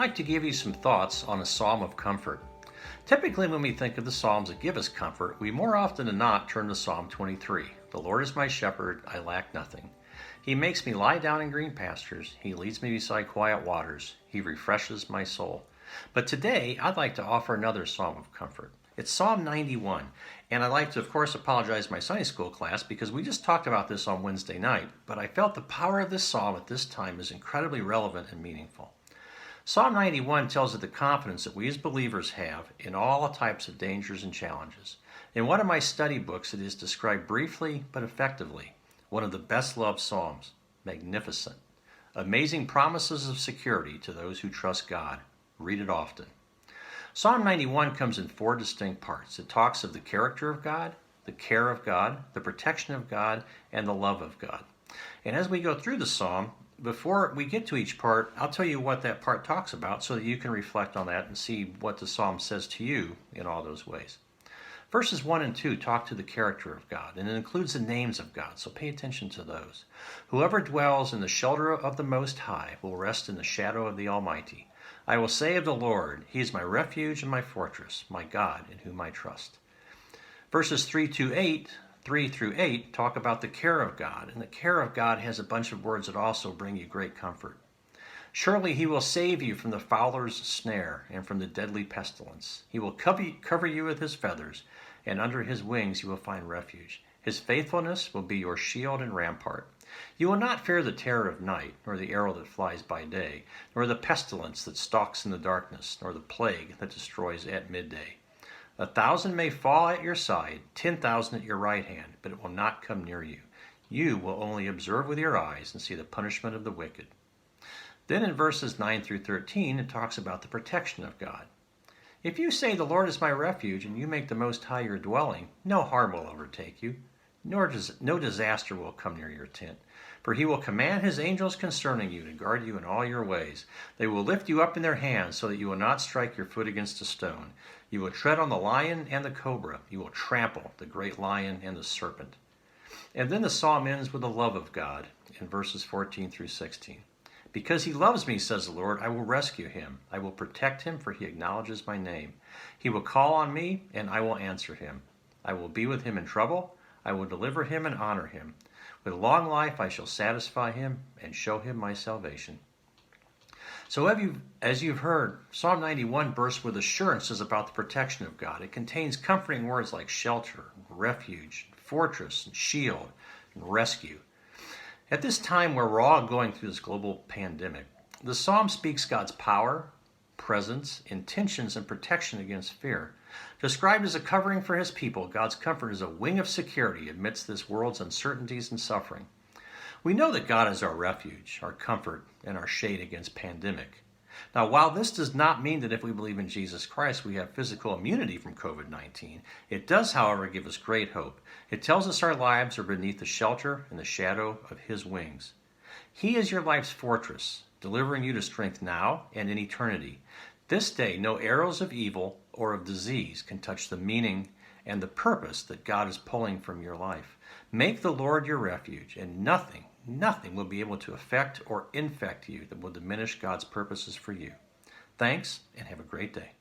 like to give you some thoughts on a psalm of comfort. Typically, when we think of the psalms that give us comfort, we more often than not turn to Psalm 23. The Lord is my shepherd, I lack nothing. He makes me lie down in green pastures. He leads me beside quiet waters. He refreshes my soul. But today, I'd like to offer another psalm of comfort. It's Psalm 91, and I'd like to, of course, apologize to my Sunday school class because we just talked about this on Wednesday night, but I felt the power of this psalm at this time is incredibly relevant and meaningful. Psalm 91 tells of the confidence that we as believers have in all types of dangers and challenges. In one of my study books, it is described briefly but effectively. One of the best loved psalms, magnificent. Amazing promises of security to those who trust God. Read it often. Psalm 91 comes in four distinct parts. It talks of the character of God, the care of God, the protection of God, and the love of God. And as we go through the psalm, before we get to each part, I'll tell you what that part talks about so that you can reflect on that and see what the psalm says to you in all those ways. Verses 1 and 2 talk to the character of God, and it includes the names of God, so pay attention to those. Whoever dwells in the shelter of the Most High will rest in the shadow of the Almighty. I will say of the Lord, He is my refuge and my fortress, my God in whom I trust. Verses 3 through 8 talk about the care of God, and the care of God has a bunch of words that also bring you great comfort. Surely He will save you from the fowler's snare and from the deadly pestilence. He will cover you with His feathers, and under His wings you will find refuge. His faithfulness will be your shield and rampart. You will not fear the terror of night, nor the arrow that flies by day, nor the pestilence that stalks in the darkness, nor the plague that destroys at midday. 1,000 may fall at your side, 10,000 at your right hand, but it will not come near you. You will only observe with your eyes and see the punishment of the wicked. Then in verses 9 through 13, it talks about the protection of God. If you say, the Lord is my refuge, and you make the Most High your dwelling, no harm will overtake you, no disaster will come near your tent. For He will command His angels concerning you to guard you in all your ways. They will lift you up in their hands so that you will not strike your foot against a stone. You will tread on the lion and the cobra. You will trample the great lion and the serpent. And then the psalm ends with the love of God in verses 14 through 16. Because He loves me, says the Lord, I will rescue Him. I will protect Him, for He acknowledges my name. He will call on me, and I will answer Him. I will be with Him in trouble. I will deliver Him and honor Him. With long life I shall satisfy Him and show Him my salvation. So as you've heard, Psalm 91 bursts with assurances about the protection of God. It contains comforting words like shelter, refuge, fortress, and shield, and rescue. At this time where we're all going through this global pandemic, the psalm speaks God's power, presence, intentions, and protection against fear. Described as a covering for His people, God's comfort is a wing of security amidst this world's uncertainties and suffering. We know that God is our refuge, our comfort, and our shade against pandemic. Now, while this does not mean that if we believe in Jesus Christ we have physical immunity from COVID-19, it does, however, give us great hope. It tells us our lives are beneath the shelter and the shadow of His wings. He is your life's fortress, delivering you to strength now and in eternity. This day, no arrows of evil or of disease can touch the meaning and the purpose that God is pulling from your life. Make the Lord your refuge, and nothing will be able to affect or infect you that will diminish God's purposes for you. Thanks, and have a great day.